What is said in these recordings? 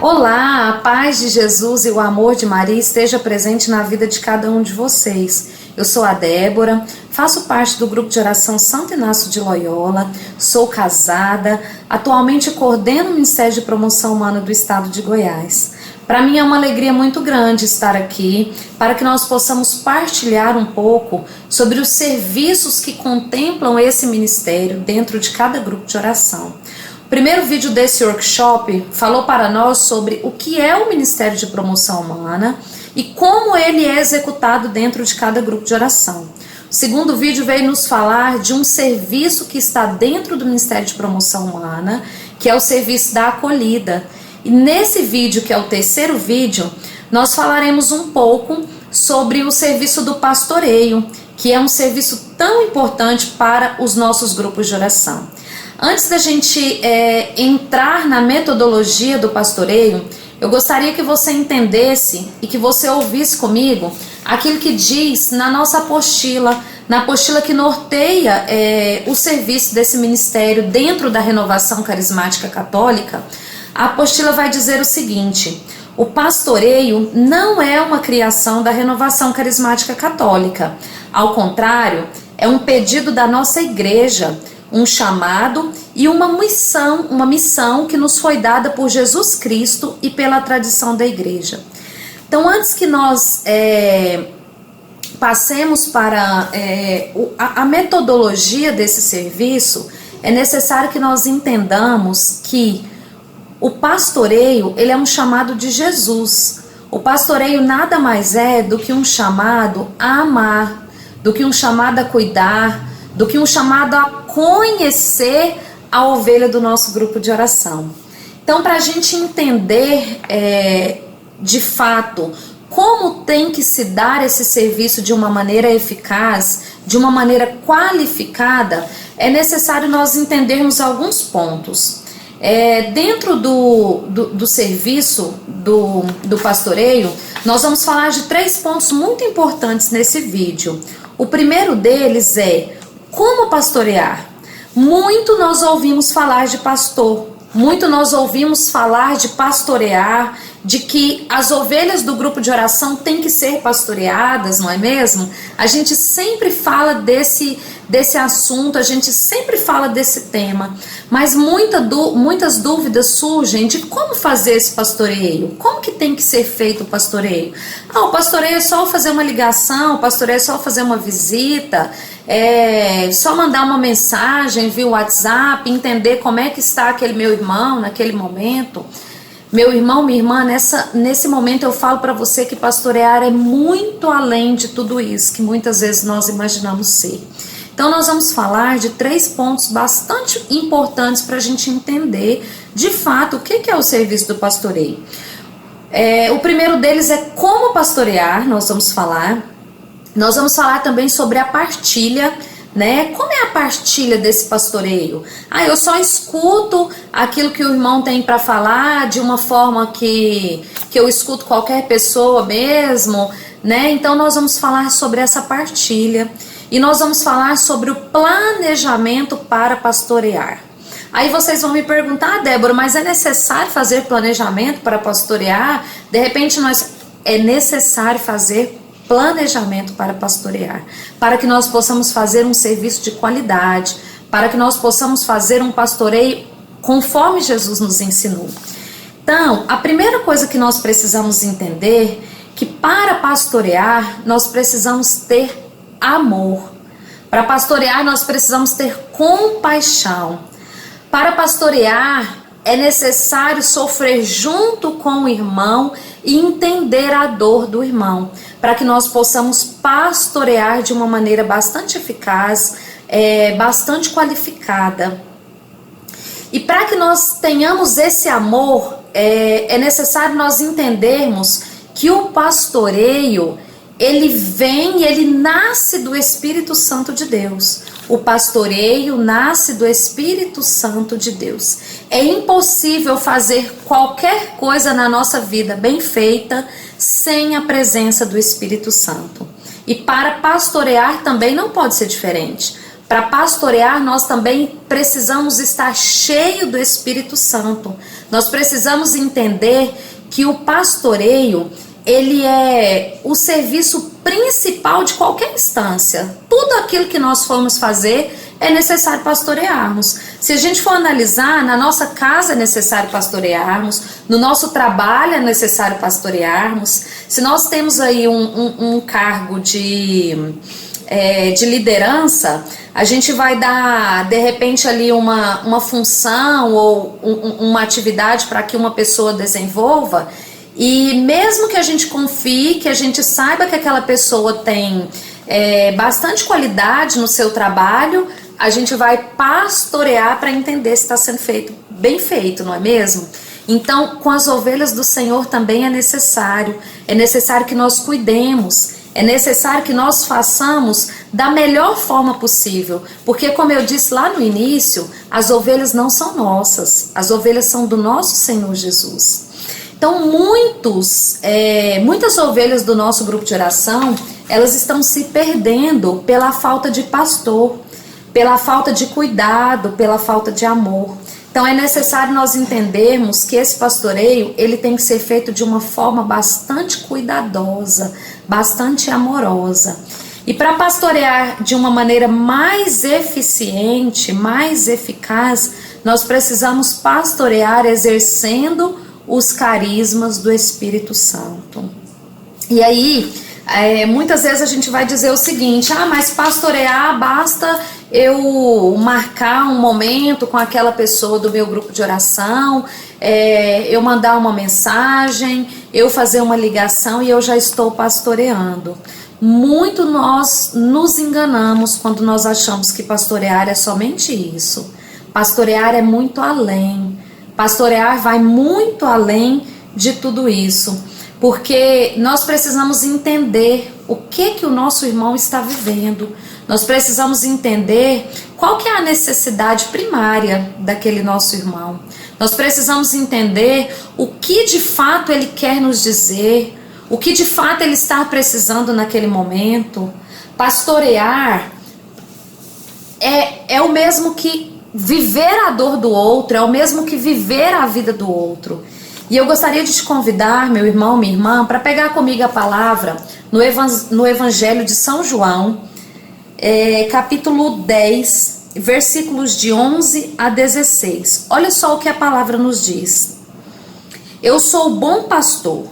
Olá, a paz de Jesus e o amor de Maria esteja presente na vida de cada um de vocês. Eu sou a Débora, faço parte do grupo de oração Santo Inácio de Loyola, sou casada, atualmente coordeno o Ministério de Promoção Humana do Estado de Goiás. Para mim é uma alegria muito grande estar aqui para que nós possamos partilhar um pouco sobre os serviços que contemplam esse ministério dentro de cada grupo de oração. O primeiro vídeo desse workshop falou para nós sobre o que é o Ministério de Promoção Humana e como ele é executado dentro de cada grupo de oração. O segundo vídeo veio nos falar de um serviço que está dentro do Ministério de Promoção Humana, que é o serviço da acolhida. E nesse vídeo, que é o terceiro vídeo, nós falaremos um pouco sobre o serviço do pastoreio, que é um serviço tão importante para os nossos grupos de oração. Antes da gente entrar na metodologia do pastoreio, eu gostaria que você entendesse e que você ouvisse comigo aquilo que diz na nossa apostila, na apostila que norteia o serviço desse ministério dentro da Renovação Carismática Católica. A apostila vai dizer o seguinte: o pastoreio não é uma criação da Renovação Carismática Católica. Ao contrário, é um pedido da nossa igreja, um chamado e uma missão que nos foi dada por Jesus Cristo e pela tradição da igreja. Então, antes que nós passemos para a metodologia desse serviço, é necessário que nós entendamos que o pastoreio, ele é um chamado de Jesus. O pastoreio nada mais é do que um chamado a amar, do que um chamado a cuidar, do que um chamado a conhecer a ovelha do nosso grupo de oração. Então, para a gente entender de fato como tem que se dar esse serviço de uma maneira eficaz, de uma maneira qualificada, é necessário nós entendermos alguns pontos. Dentro do serviço do pastoreio, nós vamos falar de 3 pontos muito importantes nesse vídeo. O primeiro deles é como pastorear. Muito nós ouvimos falar de pastor, muito nós ouvimos falar de pastorear, de que as ovelhas do grupo de oração têm que ser pastoreadas, não é mesmo? A gente sempre fala desse assunto, a gente sempre fala desse tema, mas muitas dúvidas surgem de como fazer esse pastoreio, como que tem que ser feito o pastoreio. O pastoreio é só fazer uma ligação, o pastoreio é só fazer uma visita, só mandar uma mensagem via WhatsApp, entender como é que está aquele meu irmão naquele momento. Meu irmão, minha irmã, nesse momento eu falo para você que pastorear é muito além de tudo isso que muitas vezes nós imaginamos ser. Então nós vamos falar de 3 pontos bastante importantes para a gente entender de fato o que é o serviço do pastoreio. O primeiro deles é como pastorear, nós vamos falar. Nós vamos falar também sobre a partilha, né? Como é a partilha desse pastoreio? Eu só escuto aquilo que o irmão tem para falar de uma forma que eu escuto qualquer pessoa mesmo, né? Então nós vamos falar sobre essa partilha e nós vamos falar sobre o planejamento para pastorear. Aí vocês vão me perguntar: Débora, mas é necessário fazer planejamento para pastorear? De repente é necessário fazer planejamento para pastorear, para que nós possamos fazer um serviço de qualidade, para que nós possamos fazer um pastoreio conforme Jesus nos ensinou. Então, a primeira coisa que nós precisamos entender que para pastorear nós precisamos ter amor. Para pastorear nós precisamos ter compaixão. Para pastorear é necessário sofrer junto com o irmão e entender a dor do irmão, para que nós possamos pastorear de uma maneira bastante eficaz, bastante qualificada. E para que nós tenhamos esse amor, é necessário nós entendermos que o pastoreio, ele nasce do Espírito Santo de Deus. O pastoreio nasce do Espírito Santo de Deus. É impossível fazer qualquer coisa na nossa vida bem feita sem a presença do Espírito Santo. E para pastorear também não pode ser diferente. Para pastorear, nós também precisamos estar cheio do Espírito Santo. Nós precisamos entender que o pastoreio, ele é o serviço principal de qualquer instância. Tudo aquilo que nós formos fazer é necessário pastorearmos. Se a gente for analisar, na nossa casa é necessário pastorearmos, no nosso trabalho é necessário pastorearmos. Se nós temos aí um cargo de liderança, a gente vai dar, de repente, ali uma função ou uma atividade para que uma pessoa desenvolva, e mesmo que a gente confie, que a gente saiba que aquela pessoa tem bastante qualidade no seu trabalho, a gente vai pastorear para entender se está sendo feito bem feito, não é mesmo? Então, com as ovelhas do Senhor também é necessário que nós cuidemos, é necessário que nós façamos da melhor forma possível, porque, como eu disse lá no início, as ovelhas não são nossas, as ovelhas são do nosso Senhor Jesus. Então, muitas ovelhas do nosso grupo de oração, elas estão se perdendo pela falta de pastor, pela falta de cuidado, pela falta de amor. Então é necessário nós entendermos que esse pastoreio, ele tem que ser feito de uma forma bastante cuidadosa, bastante amorosa. E para pastorear de uma maneira mais eficiente, mais eficaz, nós precisamos pastorear exercendo os carismas do Espírito Santo. E aí, muitas vezes a gente vai dizer o seguinte: mas pastorear basta eu marcar um momento com aquela pessoa do meu grupo de oração, eu mandar uma mensagem, eu fazer uma ligação e eu já estou pastoreando. Muito nós nos enganamos quando nós achamos que pastorear é somente isso. Pastorear é muito além. Pastorear vai muito além de tudo isso, porque nós precisamos entender o que o nosso irmão está vivendo. Nós precisamos entender qual que é a necessidade primária daquele nosso irmão. Nós precisamos entender o que de fato ele quer nos dizer, o que de fato ele está precisando naquele momento. Pastorear é o mesmo que viver a dor do outro, é o mesmo que viver a vida do outro. E eu gostaria de te convidar, meu irmão, minha irmã, para pegar comigo a palavra no Evangelho de São João, capítulo 10, versículos de 11 a 16. Olha só o que a palavra nos diz. Eu sou o bom pastor.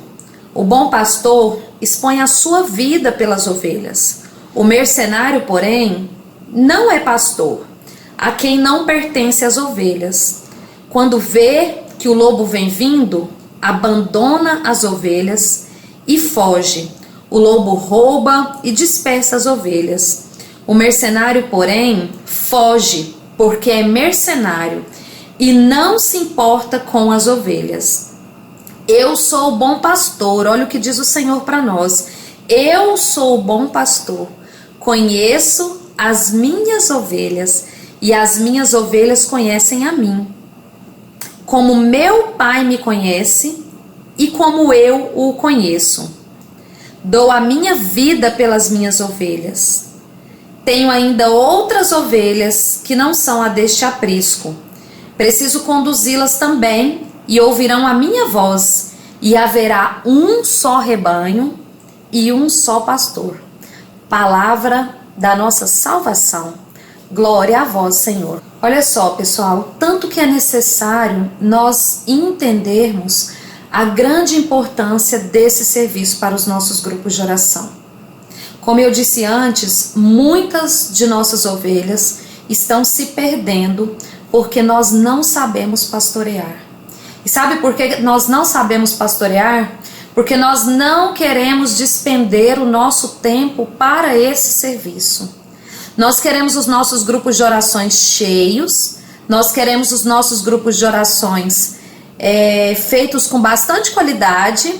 O bom pastor expõe a sua vida pelas ovelhas. O mercenário, porém, não é pastor, a quem não pertence as ovelhas. Quando vê que o lobo vem vindo, abandona as ovelhas e foge. O lobo rouba e dispersa as ovelhas. O mercenário, porém, foge, porque é mercenário e não se importa com as ovelhas. Eu sou o bom pastor, olha o que diz o Senhor para nós. Eu sou o bom pastor, conheço as minhas ovelhas e as minhas ovelhas conhecem a mim. Como meu Pai me conhece e como eu o conheço. Dou a minha vida pelas minhas ovelhas. Tenho ainda outras ovelhas que não são a deste aprisco. Preciso conduzi-las também e ouvirão a minha voz, e haverá um só rebanho e um só pastor. Palavra da nossa salvação. Glória a vós, Senhor. Olha só, pessoal, tanto que é necessário nós entendermos a grande importância desse serviço para os nossos grupos de oração. Como eu disse antes, muitas de nossas ovelhas estão se perdendo porque nós não sabemos pastorear. E sabe por que nós não sabemos pastorear? Porque nós não queremos despender o nosso tempo para esse serviço. Nós queremos os nossos grupos de orações cheios, nós queremos os nossos grupos de orações feitos com bastante qualidade.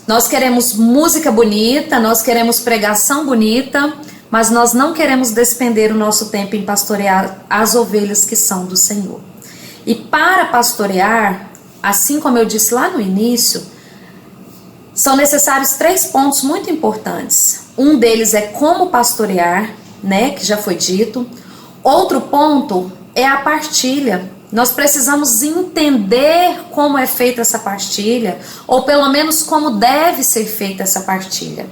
Nós queremos música bonita, nós queremos pregação bonita, mas nós não queremos despender o nosso tempo em pastorear as ovelhas que são do Senhor. E para pastorear, assim como eu disse lá no início, são necessários 3 pontos muito importantes. Um deles é como pastorear, que já foi dito. Outro ponto é a partilha. Nós precisamos entender como é feita essa partilha, ou pelo menos como deve ser feita essa partilha.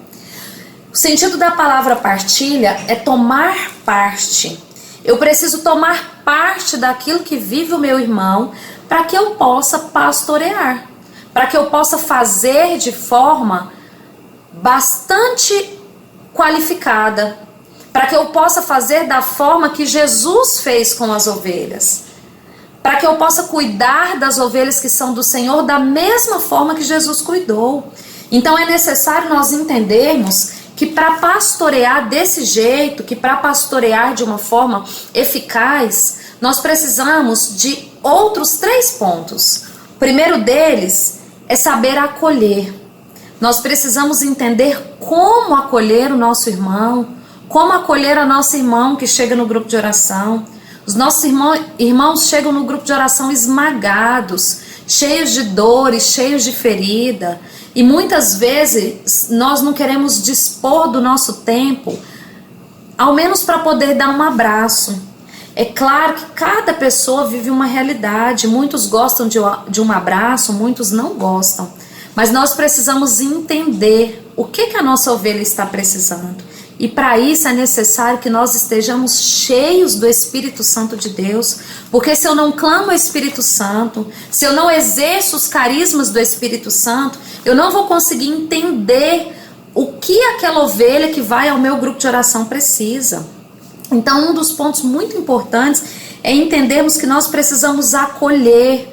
O sentido da palavra partilha é tomar parte. Eu preciso tomar parte daquilo que vive o meu irmão para que eu possa pastorear, para que eu possa fazer de forma bastante qualificada, para que eu possa fazer da forma que Jesus fez com as ovelhas, para que eu possa cuidar das ovelhas que são do Senhor da mesma forma que Jesus cuidou. Então é necessário nós entendermos que para pastorear desse jeito, que para pastorear de uma forma eficaz, nós precisamos de outros 3 pontos. O primeiro deles é saber acolher. Nós precisamos entender como acolher o nosso irmão, como acolher a nossa irmã que chega no grupo de oração. Os nossos irmãos chegam no grupo de oração esmagados, cheios de dores, cheios de ferida. E muitas vezes nós não queremos dispor do nosso tempo, ao menos para poder dar um abraço. É claro que cada pessoa vive uma realidade, muitos gostam de um abraço, muitos não gostam. Mas nós precisamos entender o que a nossa ovelha está precisando. E para isso é necessário que nós estejamos cheios do Espírito Santo de Deus, porque se eu não clamo ao Espírito Santo, se eu não exerço os carismas do Espírito Santo, eu não vou conseguir entender o que aquela ovelha que vai ao meu grupo de oração precisa. Então, um dos pontos muito importantes é entendermos que nós precisamos acolher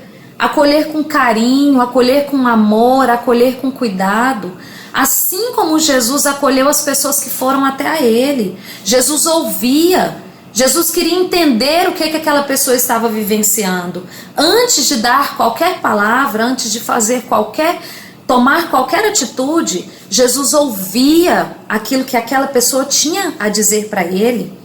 com carinho, acolher com amor, acolher com cuidado, assim como Jesus acolheu as pessoas que foram até a ele. Jesus ouvia, Jesus queria entender o que aquela pessoa estava vivenciando. Antes de dar qualquer palavra, antes de tomar qualquer atitude, Jesus ouvia aquilo que aquela pessoa tinha a dizer para ele.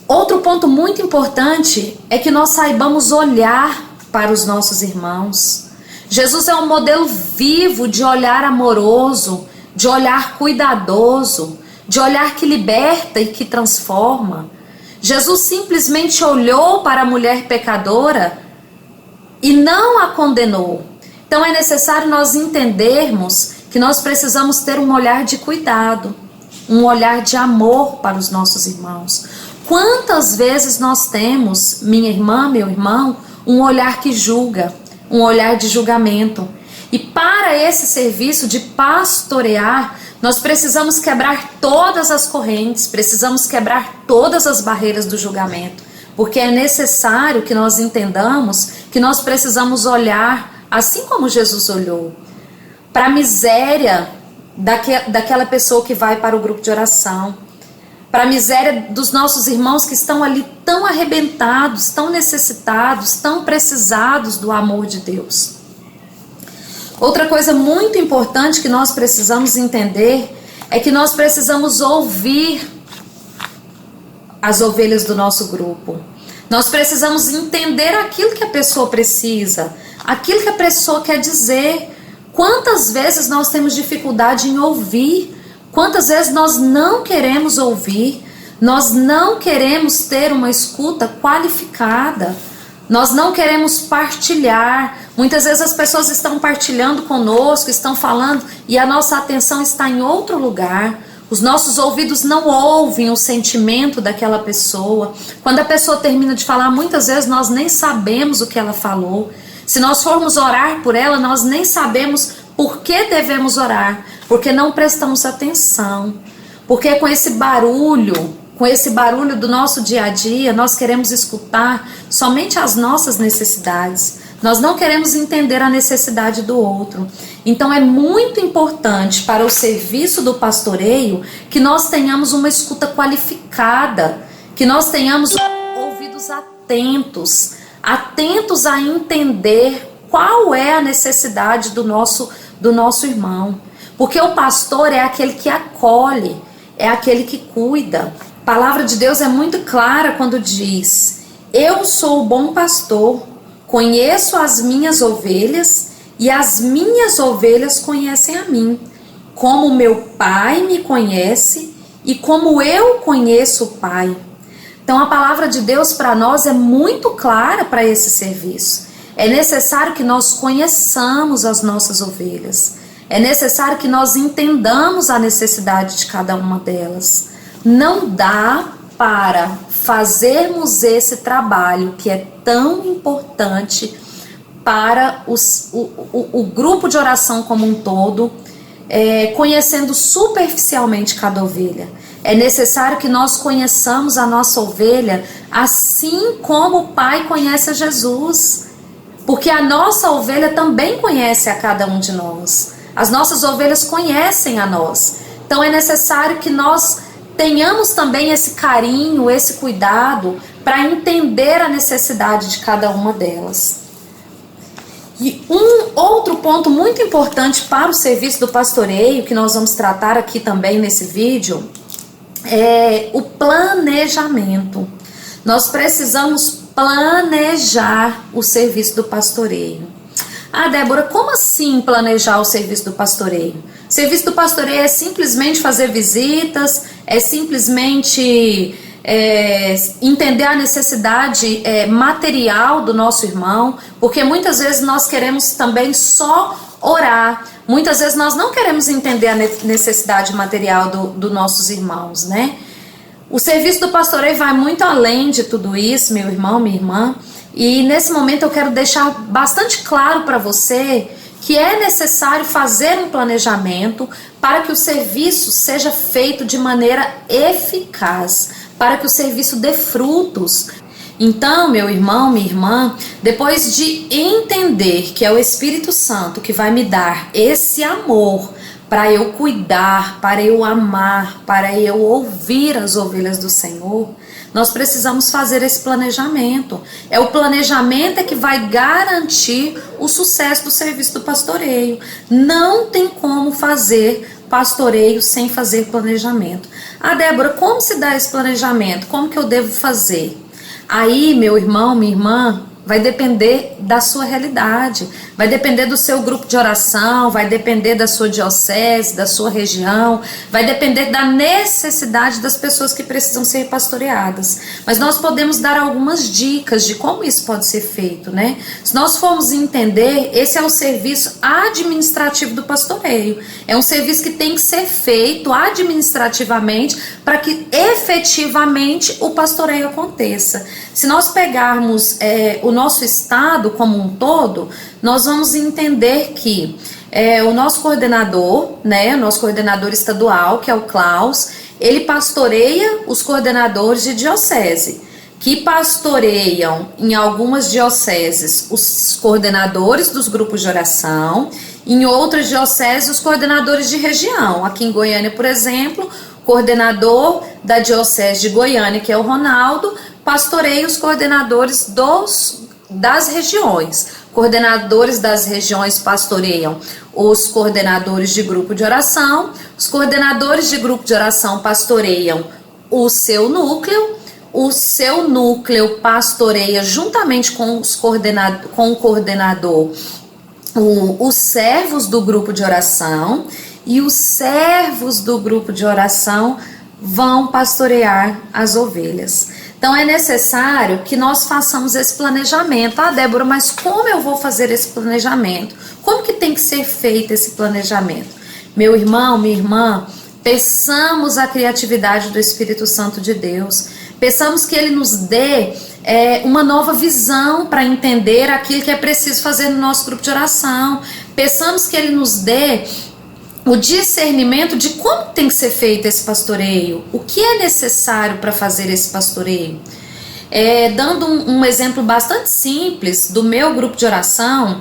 Outro ponto muito importante é que nós saibamos olhar para os nossos irmãos. Jesus é um modelo vivo de olhar amoroso, de olhar cuidadoso, de olhar que liberta e que transforma. Jesus simplesmente olhou para a mulher pecadora e não a condenou. Então é necessário nós entendermos que nós precisamos ter um olhar de cuidado, um olhar de amor para os nossos irmãos. Quantas vezes nós temos, minha irmã, meu irmão, um olhar que julga, um olhar de julgamento. E para esse serviço de pastorear, nós precisamos quebrar todas as correntes, precisamos quebrar todas as barreiras do julgamento, porque é necessário que nós entendamos que nós precisamos olhar, assim como Jesus olhou, para a miséria daquela pessoa que vai para o grupo de oração, para a miséria dos nossos irmãos que estão ali tão arrebentados, tão necessitados, tão precisados do amor de Deus. Outra coisa muito importante que nós precisamos entender é que nós precisamos ouvir as ovelhas do nosso grupo. Nós precisamos entender aquilo que a pessoa precisa, aquilo que a pessoa quer dizer. Quantas vezes nós temos dificuldade em ouvir? Quantas vezes nós não queremos ouvir, nós não queremos ter uma escuta qualificada, nós não queremos partilhar. Muitas vezes as pessoas estão partilhando conosco, estão falando e a nossa atenção está em outro lugar. Os nossos ouvidos não ouvem o sentimento daquela pessoa. Quando a pessoa termina de falar, muitas vezes nós nem sabemos o que ela falou. Se nós formos orar por ela, nós nem sabemos por que devemos orar, porque não prestamos atenção, porque com esse barulho do nosso dia a dia, nós queremos escutar somente as nossas necessidades, nós não queremos entender a necessidade do outro. Então é muito importante para o serviço do pastoreio que nós tenhamos uma escuta qualificada, que nós tenhamos ouvidos atentos a entender qual é a necessidade do nosso irmão. Porque o pastor é aquele que acolhe, é aquele que cuida. A palavra de Deus é muito clara quando diz: eu sou o bom pastor, conheço as minhas ovelhas e as minhas ovelhas conhecem a mim, como meu Pai me conhece e como eu conheço o Pai. Então a palavra de Deus para nós é muito clara para esse serviço. É necessário que nós conheçamos as nossas ovelhas. É necessário que nós entendamos a necessidade de cada uma delas. Não dá para fazermos esse trabalho que é tão importante para o grupo de oração como um todo, conhecendo superficialmente cada ovelha. É necessário que nós conheçamos a nossa ovelha assim como o Pai conhece a Jesus, porque a nossa ovelha também conhece a cada um de nós. As nossas ovelhas conhecem a nós. Então é necessário que nós tenhamos também esse carinho, esse cuidado para entender a necessidade de cada uma delas. E um outro ponto muito importante para o serviço do pastoreio, que nós vamos tratar aqui também nesse vídeo, é o planejamento. Nós precisamos planejar o serviço do pastoreio. Ah, Débora, como assim planejar o serviço do pastoreio? O serviço do pastoreio é simplesmente fazer visitas, é simplesmente entender a necessidade material do nosso irmão, porque muitas vezes nós queremos também só orar, muitas vezes nós não queremos entender a necessidade material dos nossos irmãos, né? O serviço do pastoreio vai muito além de tudo isso, meu irmão, minha irmã, e nesse momento eu quero deixar bastante claro para você que é necessário fazer um planejamento para que o serviço seja feito de maneira eficaz, para que o serviço dê frutos. Então, meu irmão, minha irmã, depois de entender que é o Espírito Santo que vai me dar esse amor para eu cuidar, para eu amar, para eu ouvir as ovelhas do Senhor, nós precisamos fazer esse planejamento. É o planejamento que vai garantir o sucesso do serviço do pastoreio. Não tem como fazer pastoreio sem fazer planejamento. Ah, Débora, como se dá esse planejamento? Como que eu devo fazer? Aí, meu irmão, minha irmã, vai depender da sua realidade, vai depender do seu grupo de oração, vai depender da sua diocese, da sua região, vai depender da necessidade das pessoas que precisam ser pastoreadas. Mas nós podemos dar algumas dicas de como isso pode ser feito, né? Se nós formos entender, esse é um serviço administrativo do pastoreio. É um serviço que tem que ser feito administrativamente para que efetivamente o pastoreio aconteça. Se nós pegarmos o nosso estado como um todo, nós vamos entender que o nosso coordenador, né, o nosso coordenador estadual, que é o Klaus, ele pastoreia os coordenadores de diocese, que pastoreiam em algumas dioceses os coordenadores dos grupos de oração, em outras dioceses os coordenadores de região. Aqui em Goiânia, por exemplo, coordenador da diocese de Goiânia, que é o Ronaldo, pastoreia os coordenadores das regiões. Coordenadores das regiões pastoreiam os coordenadores de grupo de oração, os coordenadores de grupo de oração pastoreiam o seu núcleo pastoreia juntamente com o coordenador os servos do grupo de oração, e os servos do grupo de oração vão pastorear as ovelhas. Então é necessário que nós façamos esse planejamento. Ah, Débora, mas como eu vou fazer esse planejamento? Como que tem que ser feito esse planejamento? Meu irmão, minha irmã, peçamos a criatividade do Espírito Santo de Deus. Peçamos que Ele nos dê uma nova visão para entender aquilo que é preciso fazer no nosso grupo de oração. Peçamos que Ele nos dê o discernimento de como tem que ser feito esse pastoreio, o que é necessário para fazer esse pastoreio. Dando um exemplo bastante simples do meu grupo de oração,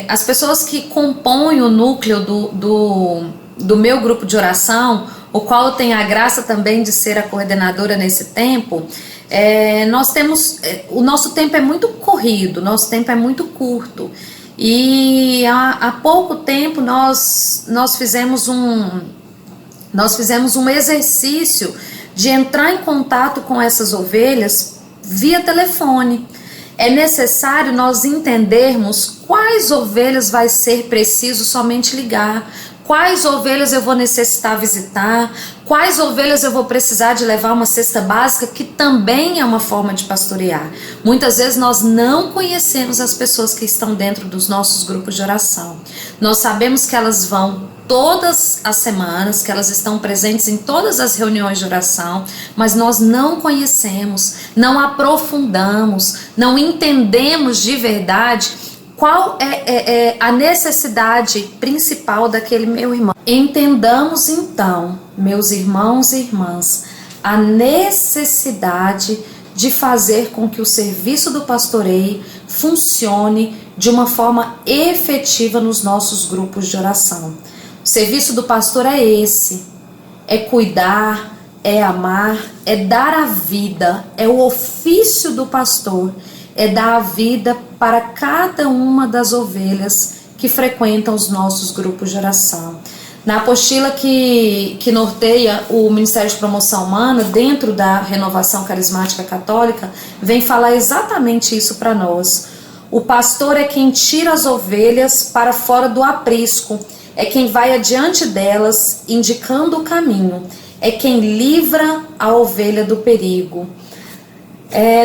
as pessoas que compõem o núcleo do meu grupo de oração, o qual eu tenho a graça também de ser a coordenadora nesse tempo, nós temos, o nosso tempo é muito corrido, nosso tempo é muito curto. E há pouco tempo nós fizemos um exercício de entrar em contato com essas ovelhas via telefone. É necessário nós entendermos quais ovelhas vai ser preciso somente ligar, quais ovelhas eu vou necessitar visitar, quais ovelhas eu vou precisar de levar uma cesta básica, que também é uma forma de pastorear. Muitas vezes nós não conhecemos as pessoas que estão dentro dos nossos grupos de oração. Nós sabemos que elas vão todas as semanas, que elas estão presentes em todas as reuniões de oração, mas nós não conhecemos, não aprofundamos, não entendemos de verdade qual é a necessidade principal daquele meu irmão. Entendamos então, meus irmãos e irmãs, a necessidade de fazer com que o serviço do pastoreio funcione de uma forma efetiva nos nossos grupos de oração. O serviço do pastor é esse: é cuidar, é amar, é dar a vida, é o ofício do pastor, é dar a vida para cada uma das ovelhas que frequentam os nossos grupos de oração. Na apostila que norteia o Ministério de Promoção Humana, dentro da Renovação Carismática Católica, vem falar exatamente isso para nós. O pastor é quem tira as ovelhas para fora do aprisco, é quem vai adiante delas, indicando o caminho, é quem livra a ovelha do perigo.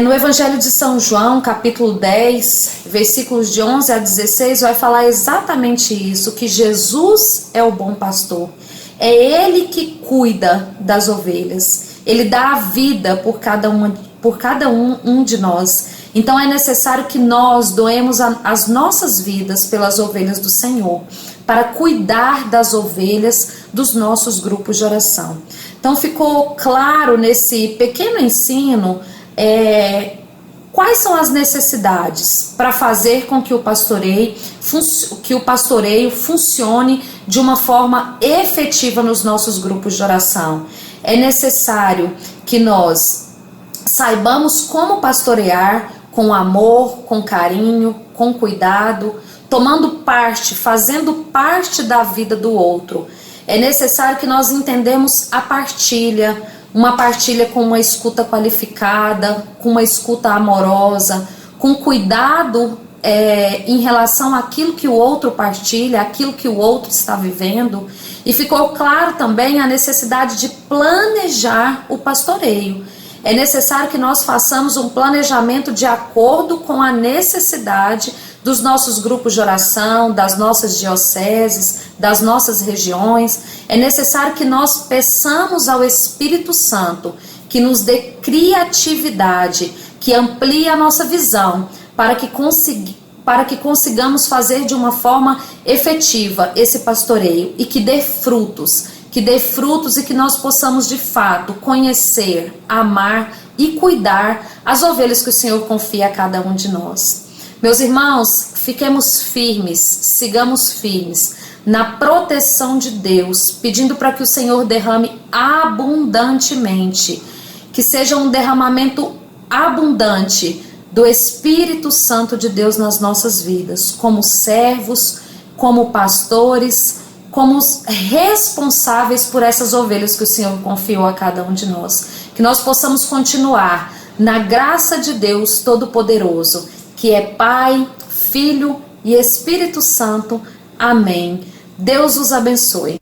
No Evangelho de São João, capítulo 10, versículos de 11 a 16, vai falar exatamente isso, que Jesus é o bom pastor. É Ele que cuida das ovelhas. Ele dá a vida por cada um de nós. Então é necessário que nós doemos as nossas vidas pelas ovelhas do Senhor, para cuidar das ovelhas dos nossos grupos de oração. Então ficou claro nesse pequeno ensino quais são as necessidades para fazer com que o pastoreio funcione de uma forma efetiva nos nossos grupos de oração. É necessário que nós saibamos como pastorear com amor, com carinho, com cuidado, tomando parte, fazendo parte da vida do outro. É necessário que nós entendamos a partilha, uma partilha com uma escuta qualificada, com uma escuta amorosa, com cuidado em relação àquilo que o outro partilha, àquilo que o outro está vivendo. E ficou claro também a necessidade de planejar o pastoreio. É necessário que nós façamos um planejamento de acordo com a necessidade dos nossos grupos de oração, das nossas dioceses, das nossas regiões. É necessário que nós peçamos ao Espírito Santo que nos dê criatividade, que amplie a nossa visão, para que consigamos fazer de uma forma efetiva esse pastoreio e que dê frutos e que nós possamos de fato conhecer, amar e cuidar as ovelhas que o Senhor confia a cada um de nós. Meus irmãos, fiquemos firmes, sigamos firmes na proteção de Deus, pedindo para que o Senhor derrame abundantemente, que seja um derramamento abundante do Espírito Santo de Deus nas nossas vidas, como servos, como pastores, como responsáveis por essas ovelhas que o Senhor confiou a cada um de nós. Que nós possamos continuar na graça de Deus Todo-Poderoso, que é Pai, Filho e Espírito Santo. Amém. Deus os abençoe.